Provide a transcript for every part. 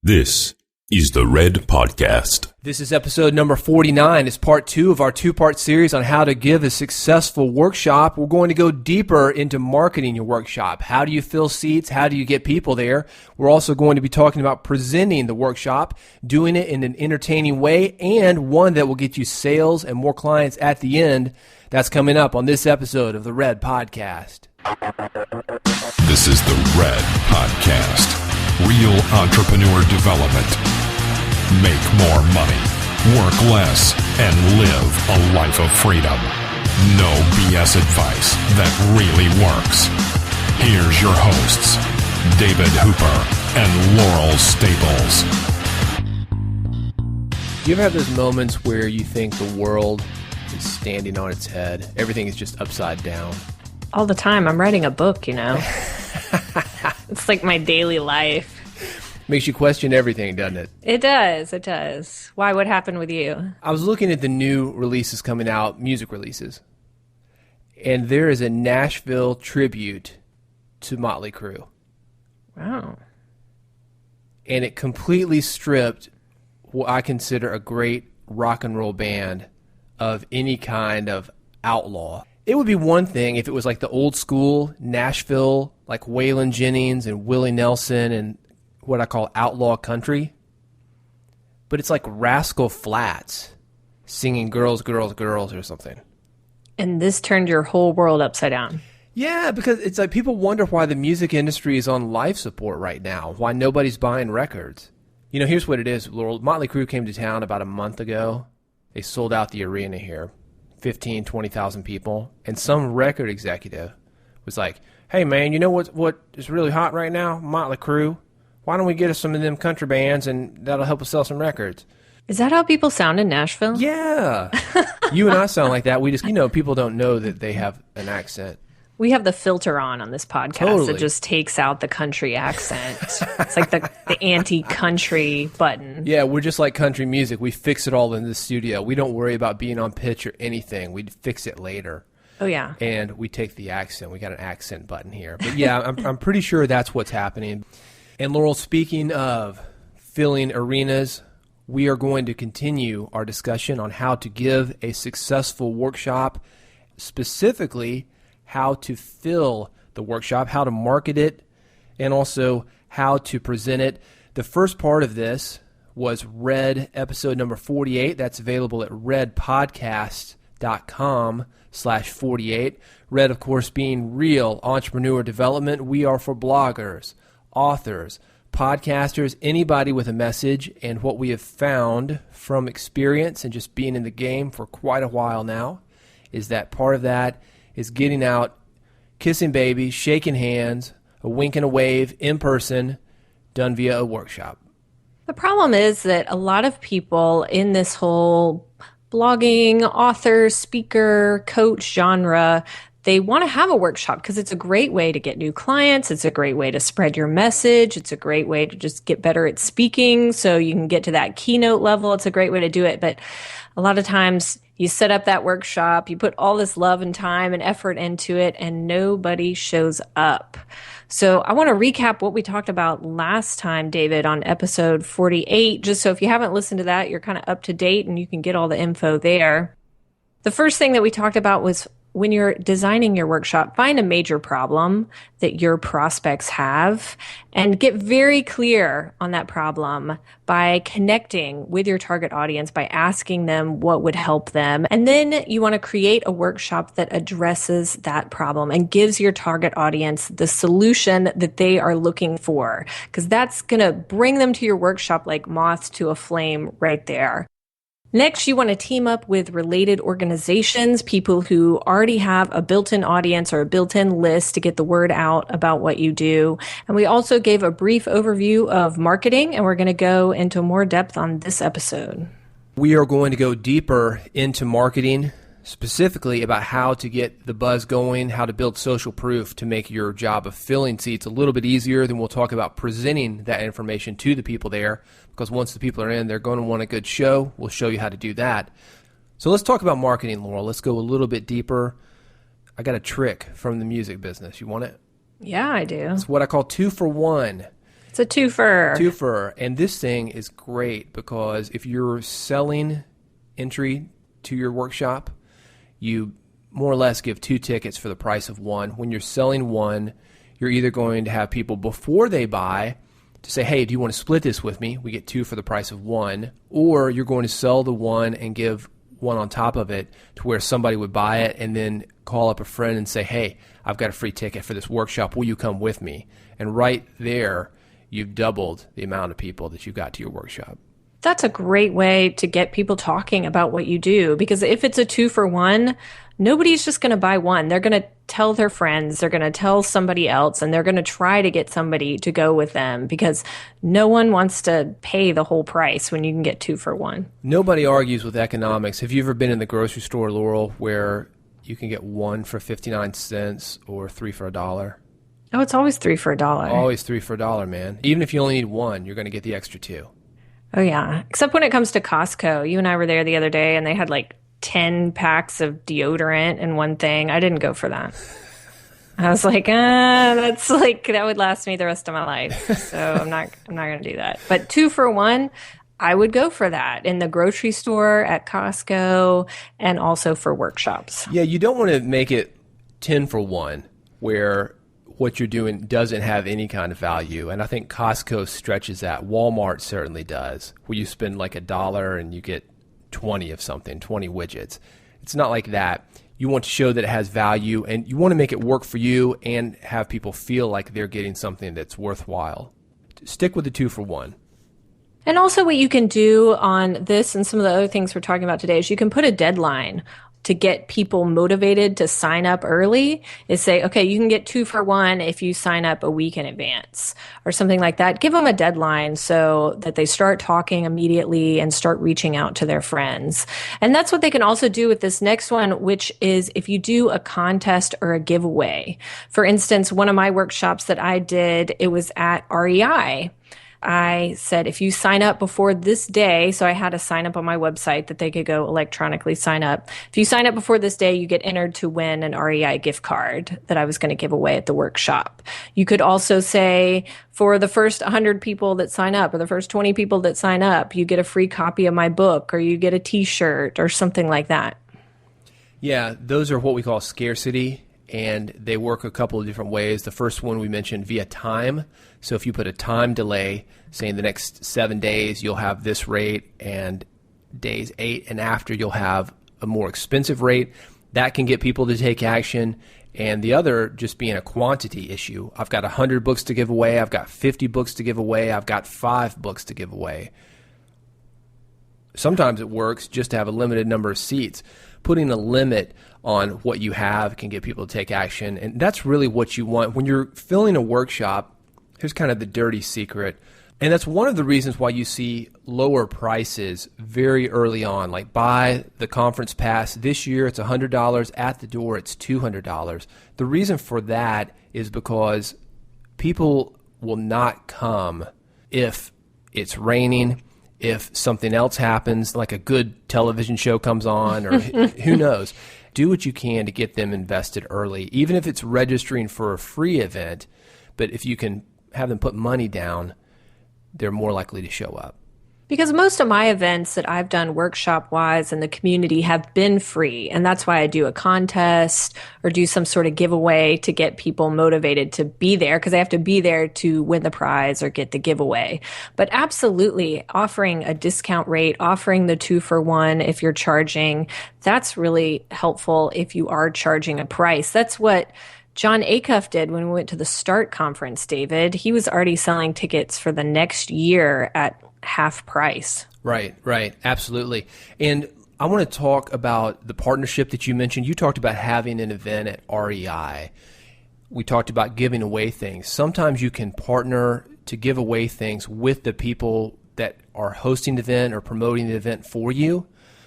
This is the Red Podcast. This is episode number 49. It's part 2 of our 2-part series on how to give a successful workshop. We're going to go deeper into marketing your workshop. How do you fill seats? How do you get people there? We're also going to be talking about presenting the workshop, doing it in an entertaining way, and one that will get you sales and more clients at the end. That's coming up on this episode of the Red Podcast. This is the Red Podcast. Real entrepreneur development. Make more money, work less, and live a life of freedom. No BS advice that really works. Here's your hosts, David Hooper and Laurel Staples. Do you ever have those moments where you think the world is standing on its head? Everything is just upside down. All the time. I'm writing a book, you know. It's like my daily life. Makes you question everything, doesn't it? It does. It does. Why? What happened with you? I was looking at the new releases coming out, music releases, and there is a Nashville tribute to Motley Crue. Wow. And it completely stripped what I consider a great rock and roll band of any kind of outlaw. It would be one thing if it was like the old school Nashville, like Waylon Jennings and Willie Nelson and what I call outlaw country. But it's like Rascal Flatts singing Girls, Girls, Girls or something. And this turned your whole world upside down. Yeah, because it's like people wonder why the music industry is on life support right now, why nobody's buying records. You know, here's what it is, Laurel. Motley Crue came to town about a month ago. They sold out the arena here. 15, 20,000 people, and some record executive was like, hey man, you know what is really hot right now? Motley Crue. Why don't we get us some of them country bands and that'll help us sell some records? Is that how people sound in Nashville? Yeah. You and I sound like that. We just, people don't know that they have an accent. We have the filter on this podcast Totally. that just takes out the country accent. It's like the anti-country button. Yeah, we're just like country music. We fix it all in the studio. We don't worry about being on pitch or anything. We fix it later. Oh, yeah. And we take the accent. We got an accent button here. But yeah, I'm pretty sure that's what's happening. And Laurel, speaking of filling arenas, we are going to continue our discussion on how to give a successful workshop, specifically how to fill the workshop, how to market it, and also how to present it. The first part of this was Red episode number 48. That's available at redpodcast.com/48. Red, of course, being real entrepreneur development. We are for bloggers, authors, podcasters, anybody with a message. And what we have found from experience and just being in the game for quite a while now is that part of that is getting out, kissing babies, shaking hands, a wink and a wave in person, done via a workshop. The problem is that a lot of people in this whole blogging, author, speaker, coach genre, they want to have a workshop because it's a great way to get new clients. It's a great way to spread your message. It's a great way to just get better at speaking so you can get to that keynote level. It's a great way to do it. But a lot of times you set up that workshop, you put all this love and time and effort into it, and nobody shows up. So I want to recap what we talked about last time, David, on episode 48, just so if you haven't listened to that, you're kind of up to date and you can get all the info there. The first thing that we talked about was when you're designing your workshop, find a major problem that your prospects have and get very clear on that problem by connecting with your target audience, by asking them what would help them. And then you want to create a workshop that addresses that problem and gives your target audience the solution that they are looking for, because that's going to bring them to your workshop like moths to a flame right there. Next, you want to team up with related organizations, people who already have a built-in audience or a built-in list to get the word out about what you do. And we also gave a brief overview of marketing, and we're going to go into more depth on this episode. We are going to go deeper into marketing, specifically about how to get the buzz going, how to build social proof to make your job of filling seats a little bit easier. Then we'll talk about presenting that information to the people there, because once the people are in, they're going to want a good show. We'll show you how to do that. So let's talk about marketing, Laurel. Let's go a little bit deeper. I got a trick from the music business. You want it? Yeah, I do. It's what I call 2 for 1. It's a twofer. Twofer. And this thing is great because if you're selling entry to your workshop, you more or less give 2 tickets for the price of 1. When you're selling 1, you're either going to have people before they buy to say, hey, do you want to split this with me? We get 2 for the price of 1. Or you're going to sell the 1 and give 1 on top of it to where somebody would buy it and then call up a friend and say, hey, I've got a free ticket for this workshop. Will you come with me? And right there, you've doubled the amount of people that you've got to your workshop. That's a great way to get people talking about what you do, because if it's a 2-for-1, nobody's just going to buy 1. They're going to tell their friends, they're going to tell somebody else, and they're going to try to get somebody to go with them because no one wants to pay the whole price when you can get 2-for-1. Nobody argues with economics. Have you ever been in the grocery store, Laurel, where you can get 1 for 59 cents or 3 for $1? Oh, it's always 3 for $1. Always 3 for $1, man. Even if you only need 1, you're going to get the extra 2. Oh, yeah. Except when it comes to Costco. You and I were there the other day, and they had like 10 packs of deodorant in one thing. I didn't go for that. I was like, that's like, that would last me the rest of my life. So I'm not going to do that. But 2-for-1, I would go for that in the grocery store, at Costco, and also for workshops. Yeah, you don't want to make it 10 for 1 where what you're doing doesn't have any kind of value. And I think Costco stretches that. Walmart certainly does, where you spend like $1 and you get 20 of something, 20 widgets. It's not like that. You want to show that it has value, and you want to make it work for you and have people feel like they're getting something that's worthwhile. Stick with the 2-for-1. And also what you can do on this and some of the other things we're talking about today is you can put a deadline to get people motivated to sign up early. Is say, okay, you can get 2-for-1 if you sign up a week in advance or something like that. Give them a deadline so that they start talking immediately and start reaching out to their friends. And that's what they can also do with this next one, which is if you do a contest or a giveaway. For instance, one of my workshops that I did, it was at REI. I said, if you sign up before this day, so I had a sign up on my website that they could go electronically sign up. If you sign up before this day, you get entered to win an REI gift card that I was going to give away at the workshop. You could also say, for the first 100 people that sign up or the first 20 people that sign up, you get a free copy of my book or you get a t-shirt or something like that. Yeah, those are what we call scarcity. And they work a couple of different ways. The first one we mentioned via time. So if you put a time delay, saying the next 7 days you'll have this rate, and days 8 and after you'll have a more expensive rate, that can get people to take action. And the other just being a quantity issue. I've got 100 books to give away. I've got 50 books to give away. I've got 5 books to give away. Sometimes it works just to have a limited number of seats. Putting a limit on what you have can get people to take action, and that's really what you want. When you're filling a workshop, here's kind of the dirty secret, and that's one of the reasons why you see lower prices very early on. Like buy the conference pass. This year it's $100. At the door it's $200. The reason for that is because people will not come if it's raining, if something else happens, like a good television show comes on, or who knows. Do what you can to get them invested early, even if it's registering for a free event. But if you can have them put money down, they're more likely to show up. Because most of my events that I've done workshop-wise in the community have been free. And that's why I do a contest or do some sort of giveaway to get people motivated to be there, because they have to be there to win the prize or get the giveaway. But absolutely, offering a discount rate, offering the 2-for-1 if you're charging, that's really helpful if you are charging a price. That's what John Acuff did when we went to the START conference, David. He was already selling tickets for the next year at half price. Right, absolutely. And I want to talk about the partnership that you mentioned. You talked about having an event at REI. We talked about giving away things. Sometimes you can partner to give away things with the people that are hosting the event or promoting the event for you.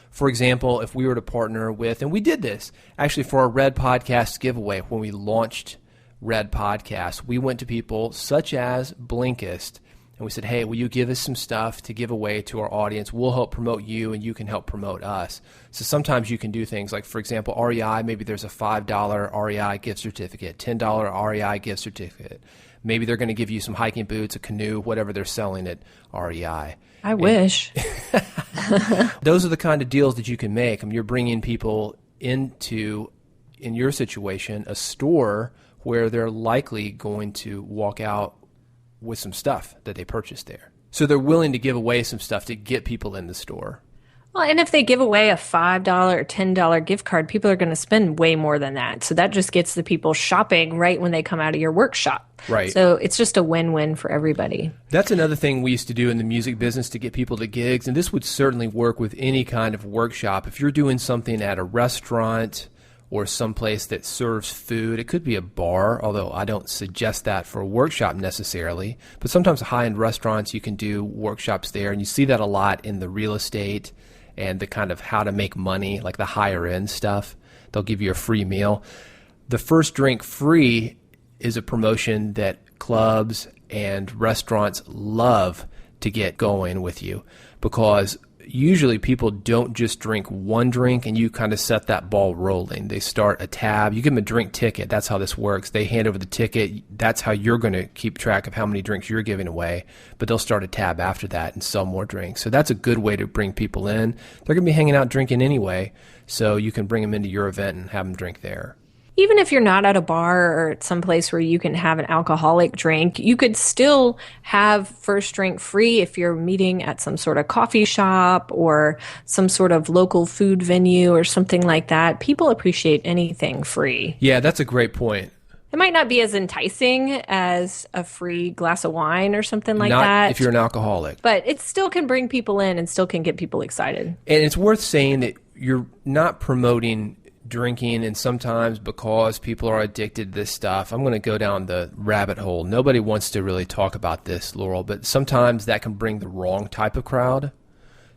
For example, if we were to partner with, and we did this actually for our Red Podcast giveaway when we launched Red Podcast, we went to people such as Blinkist, and we said, hey, will you give us some stuff to give away to our audience? We'll help promote you, and you can help promote us. So sometimes you can do things like, for example, REI, maybe there's a $5 REI gift certificate, $10 REI gift certificate. Maybe they're going to give you some hiking boots, a canoe, whatever they're selling at REI. I wish. Those are the kind of deals that you can make. I mean, you're bringing people into, in your situation, a store where they're likely going to walk out with some stuff that they purchased there. So they're willing to give away some stuff to get people in the store. Well, and if they give away a $5 or $10 gift card, people are going to spend way more than that. So that just gets the people shopping right when they come out of your workshop. Right. So it's just a win-win for everybody. That's another thing we used to do in the music business to get people to gigs, and this would certainly work with any kind of workshop. If you're doing something at a restaurant or someplace that serves food, it could be a bar, although I don't suggest that for a workshop necessarily. But sometimes high-end restaurants, you can do workshops there, and you see that a lot in the real estate and the kind of how to make money, like the higher end stuff. They'll give you a free meal. The first drink free is a promotion that clubs and restaurants love to get going with you, because usually people don't just drink one drink and you kind of set that ball rolling. They start a tab. You give them a drink ticket. That's how this works. They hand over the ticket. That's how you're going to keep track of how many drinks you're giving away. But they'll start a tab after that and sell more drinks. So that's a good way to bring people in. They're going to be hanging out drinking anyway, so you can bring them into your event and have them drink there. Even if you're not at a bar or at some place where you can have an alcoholic drink, you could still have first drink free if you're meeting at some sort of coffee shop or some sort of local food venue or something like that. People appreciate anything free. Yeah, that's a great point. It might not be as enticing as a free glass of wine or something like Not that. if you're an alcoholic. But it still can bring people in and still can get people excited. And it's worth saying that you're not promoting drinking, and sometimes because people are addicted to this stuff, I'm going to go down the rabbit hole. Nobody wants to really talk about this, Laurel, but sometimes that can bring the wrong type of crowd.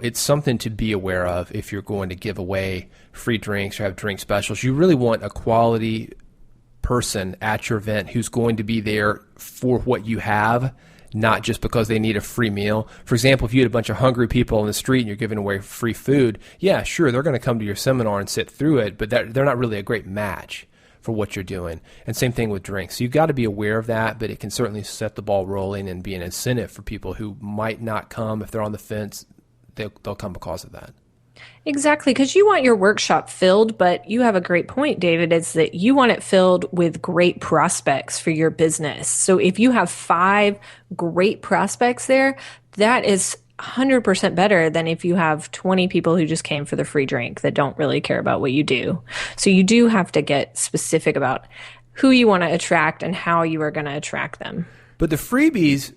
It's something to be aware of if you're going to give away free drinks or have drink specials. You really want a quality person at your event who's going to be there for what you have, not just because they need a free meal. For example, if you had a bunch of hungry people in the street and you're giving away free food, yeah, sure, they're going to come to your seminar and sit through it, but they're not really a great match for what you're doing. And same thing with drinks. So you've got to be aware of that, but it can certainly set the ball rolling and be an incentive for people who might not come. If they're on the fence, they'll come because of that. Exactly, because you want your workshop filled, but you have a great point, David, is that you want it filled with great prospects for your business. So if you have 5 great prospects there, that is 100% better than if you have 20 people who just came for the free drink that don't really care about what you do. So you do have to get specific about who you want to attract and how you are going to attract them. But the freebies,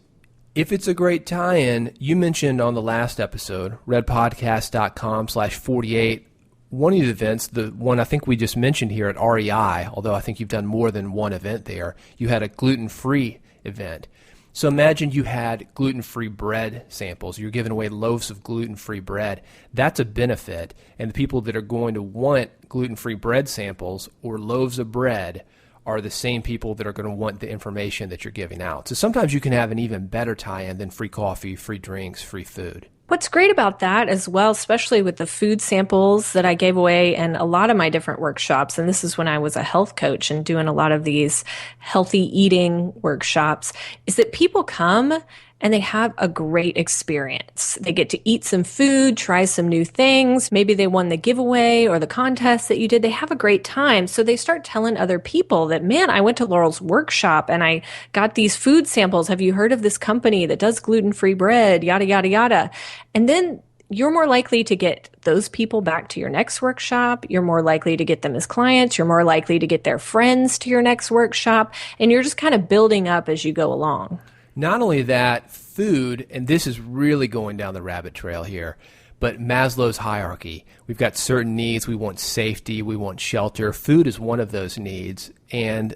if it's a great tie-in, you mentioned on the last episode, redpodcast.com/48, one of the events, the one I think we just mentioned here at REI, although I think you've done more than one event there, you had a gluten-free event. So imagine you had gluten-free bread samples. You're giving away loaves of gluten-free bread. That's a benefit. And the people that are going to want gluten-free bread samples or loaves of bread are the same people that are going to want the information that you're giving out. So sometimes you can have an even better tie-in than free coffee, free drinks, free food. What's great about that as well, especially with the food samples that I gave away in a lot of my different workshops, and this is when I was a health coach and doing a lot of these healthy eating workshops, is that people come and they have a great experience. They get to eat some food, try some new things. Maybe they won the giveaway or the contest that you did. They have a great time. So they start telling other people that, man, I went to Laurel's workshop and I got these food samples. Have you heard of this company that does gluten-free bread? Yada, yada, yada. And then you're more likely to get those people back to your next workshop. You're more likely to get them as clients. You're more likely to get their friends to your next workshop. And you're just kind of building up as you go along. Not only that, food, and this is really going down the rabbit trail here, but Maslow's hierarchy. We've got certain needs. We want safety. We want shelter. Food is one of those needs. And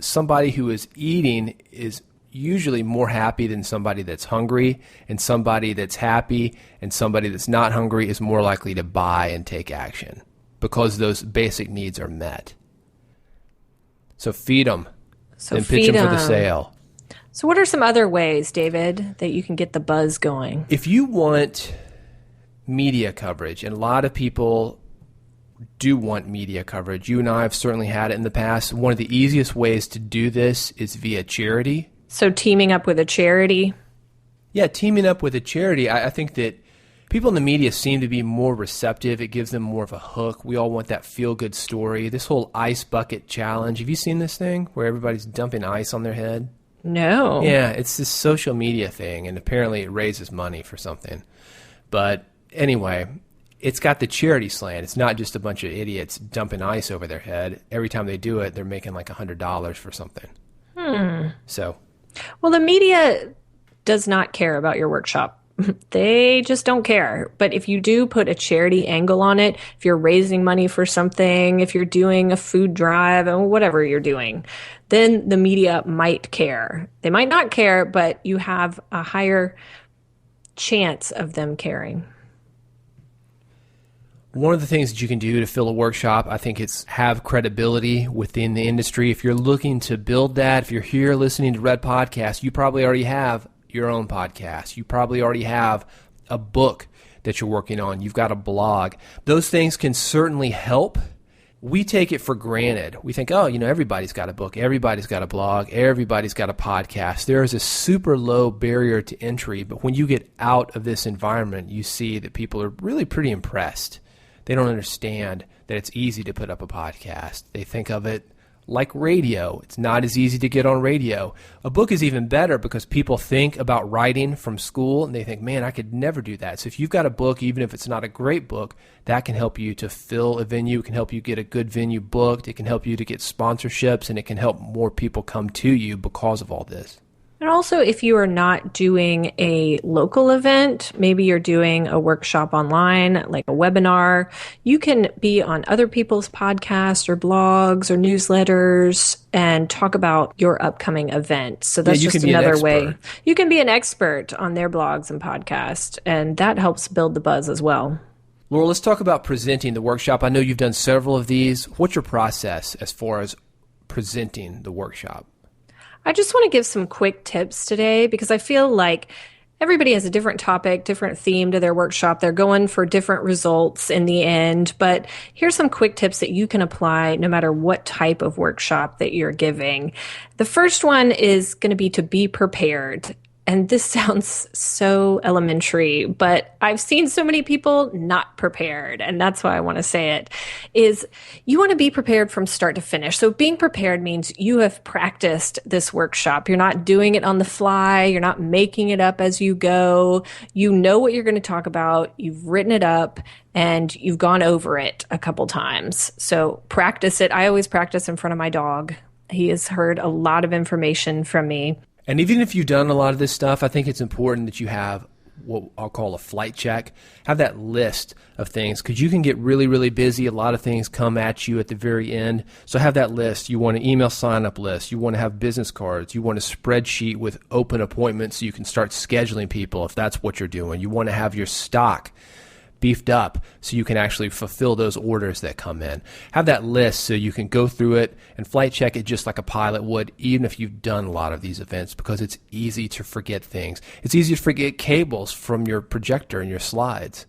somebody who is eating is usually more happy than somebody that's hungry, and somebody that's happy and somebody that's not hungry is more likely to buy and take action because those basic needs are met. So feed them and pitch them for the sale. So what are some other ways, David, that you can get the buzz going? If you want media coverage, and a lot of people do want media coverage, you and I have certainly had it in the past, one of the easiest ways to do this is via charity. So teaming up with a charity? Yeah, teaming up with a charity. I think that people in the media seem to be more receptive. It gives them more of a hook. We all want that feel-good story. This whole ice bucket challenge. Have you seen this thing where everybody's dumping ice on their head? No. Yeah, it's this social media thing, and apparently it raises money for something. But anyway, it's got the charity slant. It's not just a bunch of idiots dumping ice over their head. Every time they do it, they're making like $100 for something. So, well, the media does not care about your workshop. They just don't care. But if you do put a charity angle on it, if you're raising money for something, if you're doing a food drive, or whatever you're doing, then the media might care. They might not care, but you have a higher chance of them caring. one of the things that you can do to fill a workshop, I think it's have credibility within the industry. If you're looking to build that, if you're here listening to Red Podcast, you probably already have your own podcast. You probably already have a book that you're working on. You've got a blog. Those things can certainly help. We take it for granted. We think, oh, everybody's got a book, everybody's got a blog, everybody's got a podcast. There is a super low barrier to entry, but when you get out of this environment, you see that people are really pretty impressed. They don't understand that it's easy to put up a podcast. They think of it like radio. It's not as easy to get on radio. A book is even better because people think about writing from school and they think, man, I could never do that. So if you've got a book, even if it's not a great book, that can help you to fill a venue. It can help you get a good venue booked. It can help you to get sponsorships, and it can help more people come to you because of all this. And also, if you are not doing a local event, maybe you're doing a workshop online, like a webinar, you can be on other people's podcasts or blogs or newsletters and talk about your upcoming event. So that's just another way. You can be an expert on their blogs and podcasts, and that helps build the buzz as well. Laura, let's talk about presenting the workshop. I know you've done several of these. What's your process as far as presenting the workshop? I just want to give some quick tips today because I feel like everybody has a different topic, different theme to their workshop. They're going for different results in the end. But here's some quick tips that you can apply no matter what type of workshop that you're giving. The first one is going to be to be prepared. And this sounds so elementary, but I've seen so many people not prepared, and that's why I want to say it, is you want to be prepared from start to finish. So being prepared means you have practiced this workshop. You're not doing it on the fly. You're not making it up as you go. You know what you're going to talk about. You've written it up, and you've gone over it a couple times. So practice it. I always practice in front of my dog. He has heard a lot of information from me. And even if you've done a lot of this stuff, I think it's important that you have what I'll call a flight check. Have that list of things because you can get really, really busy. A lot of things come at you at the very end. So have that list. You want an email sign-up list. You want to have business cards. You want a spreadsheet with open appointments so you can start scheduling people if that's what you're doing. You want to have your stock beefed up so you can actually fulfill those orders that come in. Have that list so you can go through it and flight check it just like a pilot would, even if you've done a lot of these events, because it's easy to forget things. It's easy to forget cables from your projector and your slides.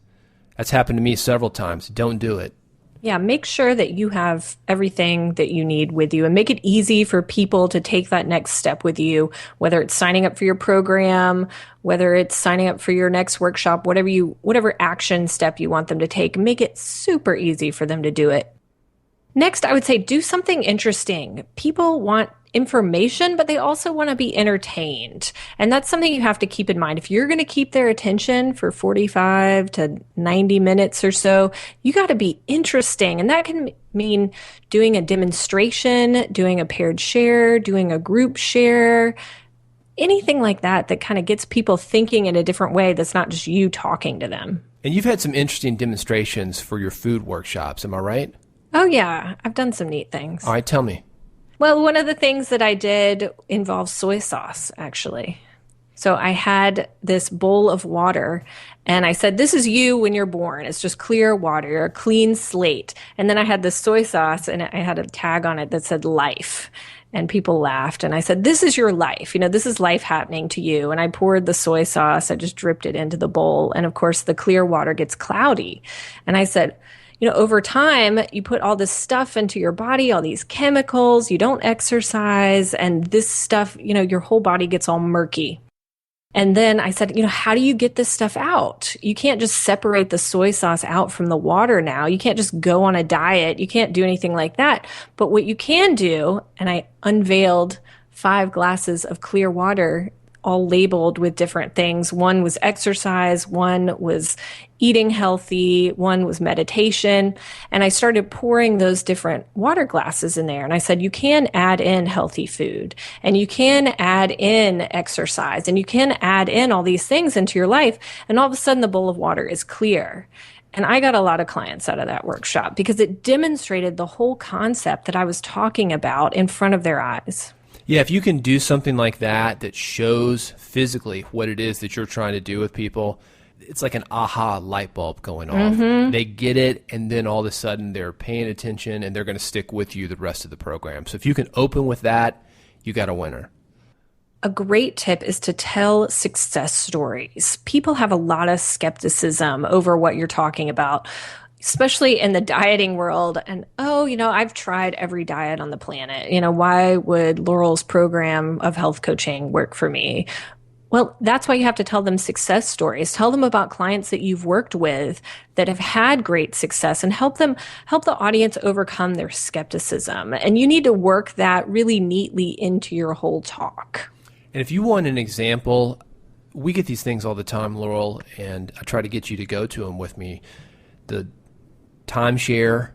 That's happened to me several times. Don't do it. Yeah, make sure that you have everything that you need with you and make it easy for people to take that next step with you, whether it's signing up for your program, whether it's signing up for your next workshop, whatever action step you want them to take, make it super easy for them to do it. Next, I would say do something interesting. People want information, but they also want to be entertained. And that's something you have to keep in mind. If you're going to keep their attention for 45 to 90 minutes or so, you got to be interesting. And that can mean doing a demonstration, doing a paired share, doing a group share, anything like that that kind of gets people thinking in a different way that's not just you talking to them. And you've had some interesting demonstrations for your food workshops, am I right? Oh, yeah. I've done some neat things. All right, tell me. Well, one of the things that I did involved soy sauce, actually. So I had this bowl of water, and I said, this is you when you're born. It's just clear water. You're a clean slate. And then I had the soy sauce, and I had a tag on it that said life. And people laughed. And I said, this is your life. This is life happening to you. And I poured the soy sauce. I just dripped it into the bowl. And, of course, the clear water gets cloudy. And I said, over time, you put all this stuff into your body, all these chemicals, you don't exercise, and this stuff, your whole body gets all murky. And then I said, how do you get this stuff out? You can't just separate the soy sauce out from the water now. You can't just go on a diet. You can't do anything like that. But what you can do, and I unveiled 5 glasses of clear water, all labeled with different things. One was exercise, one was eating healthy, one was meditation. And I started pouring those different water glasses in there. And I said, you can add in healthy food, and you can add in exercise, and you can add in all these things into your life. And all of a sudden the bowl of water is clear. And I got a lot of clients out of that workshop because it demonstrated the whole concept that I was talking about in front of their eyes. Yeah, if you can do something like that shows physically what it is that you're trying to do with people, it's like an aha light bulb going off. Mm-hmm. They get it, and then all of a sudden they're paying attention, and they're going to stick with you the rest of the program. So if you can open with that, you got a winner. A great tip is to tell success stories. People have a lot of skepticism over what you're talking about, especially in the dieting world. And, I've tried every diet on the planet. Why would Laurel's program of health coaching work for me? Well, that's why you have to tell them success stories. Tell them about clients that you've worked with that have had great success, and help the audience overcome their skepticism. And you need to work that really neatly into your whole talk. And if you want an example, we get these things all the time, Laurel, and I try to get you to go to them with me. The timeshare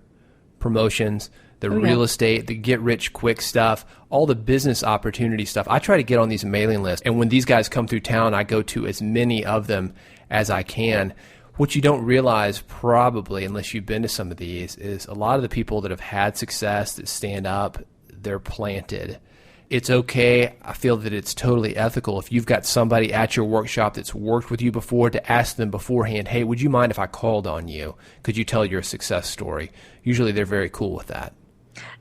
promotions, the real estate, the get-rich-quick stuff, all the business opportunity stuff. I try to get on these mailing lists, and when these guys come through town, I go to as many of them as I can. What you don't realize probably, unless you've been to some of these, is a lot of the people that have had success, that stand up, they're planted. It's okay. I feel that it's totally ethical if you've got somebody at your workshop that's worked with you before to ask them beforehand, hey, would you mind if I called on you? Could you tell your success story? Usually they're very cool with that.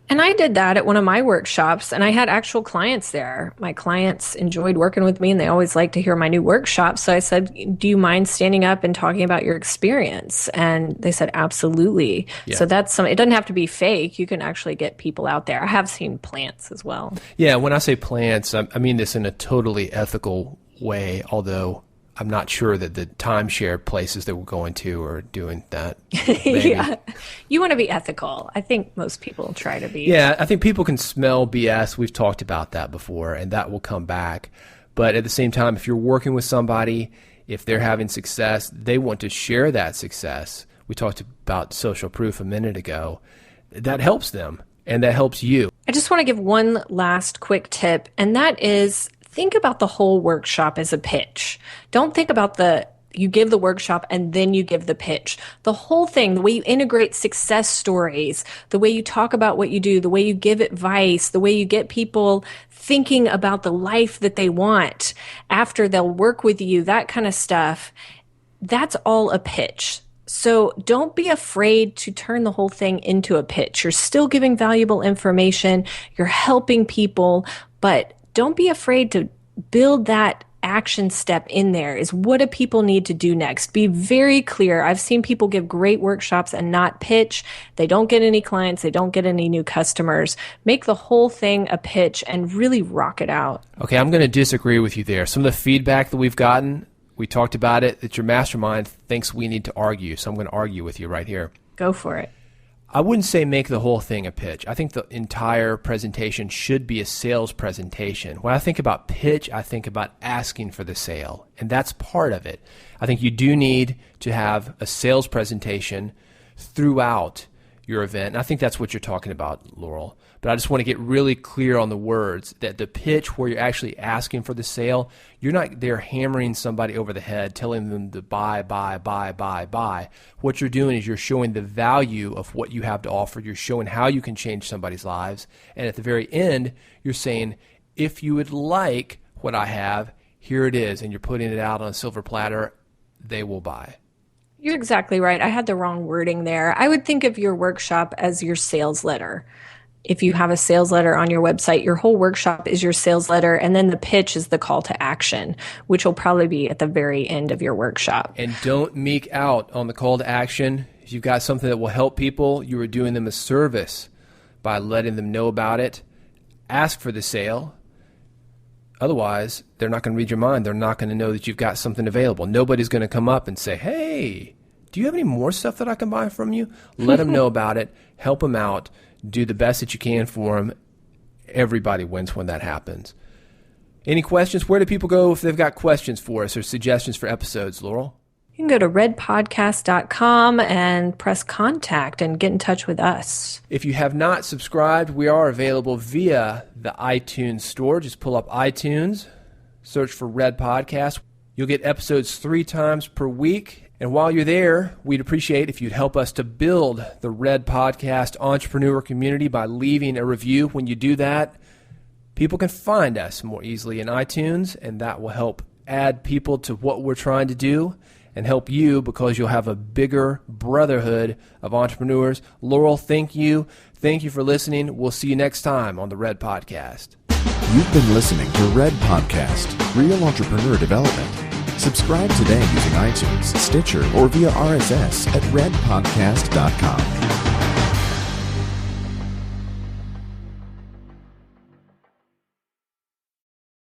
And I did that at one of my workshops, and I had actual clients there. My clients enjoyed working with me, and they always like to hear my new workshop. So I said, do you mind standing up and talking about your experience? And they said, absolutely. Yeah. So it doesn't have to be fake. You can actually get people out there. I have seen plants as well. Yeah, when I say plants, I mean this in a totally ethical way, although I'm not sure that the timeshare places that we're going to are doing that. Yeah. You want to be ethical. I think most people try to be. Yeah, I think people can smell BS. We've talked about that before, and that will come back. But at the same time, if you're working with somebody, if they're having success, they want to share that success. We talked about social proof a minute ago. That helps them, and that helps you. I just want to give one last quick tip, and that is, think about the whole workshop as a pitch. Don't think about you give the workshop and then you give the pitch. The whole thing, the way you integrate success stories, the way you talk about what you do, the way you give advice, the way you get people thinking about the life that they want after they'll work with you, that kind of stuff, that's all a pitch. So don't be afraid to turn the whole thing into a pitch. You're still giving valuable information. You're helping people, but don't be afraid to build that action step in there. Is what do people need to do next? Be very clear. I've seen people give great workshops and not pitch. They don't get any clients. They don't get any new customers. Make the whole thing a pitch and really rock it out. Okay, I'm going to disagree with you there. Some of the feedback that we've gotten, we talked about it, that your mastermind thinks we need to argue. So I'm going to argue with you right here. Go for it. I wouldn't say make the whole thing a pitch. I think the entire presentation should be a sales presentation. When I think about pitch, I think about asking for the sale, and that's part of it. I think you do need to have a sales presentation throughout your event, and I think that's what you're talking about, Laurel. But I just want to get really clear on the words, that the pitch where you're actually asking for the sale, you're not there hammering somebody over the head, telling them to buy. What you're doing is you're showing the value of what you have to offer. You're showing how you can change somebody's lives. And at the very end, you're saying, if you would like what I have, here it is. And you're putting it out on a silver platter. They will buy. You're exactly right. I had the wrong wording there. I would think of your workshop as your sales letter. If you have a sales letter on your website, your whole workshop is your sales letter, and then the pitch is the call to action, which will probably be at the very end of your workshop. And don't meek out on the call to action. If you've got something that will help people, you are doing them a service by letting them know about it. Ask for the sale. Otherwise, they're not going to read your mind. They're not going to know that you've got something available. Nobody's going to come up and say, hey, do you have any more stuff that I can buy from you? Let them know about it. Help them out. Do the best that you can for them. Everybody wins when that happens. Any questions? Where do people go if they've got questions for us or suggestions for episodes, Laurel? You can go to redpodcast.com and press contact and get in touch with us. If you have not subscribed, we are available via the iTunes store. Just pull up iTunes, search for Red Podcast. You'll get episodes 3 times per week. And while you're there, we'd appreciate if you'd help us to build the Red Podcast entrepreneur community by leaving a review. When you do that, people can find us more easily in iTunes, and that will help add people to what we're trying to do and help you because you'll have a bigger brotherhood of entrepreneurs. Laurel, thank you. Thank you for listening. We'll see you next time on the Red Podcast. You've been listening to Red Podcast, Real Entrepreneur Development. Subscribe today using iTunes, Stitcher, or via RSS at redpodcast.com.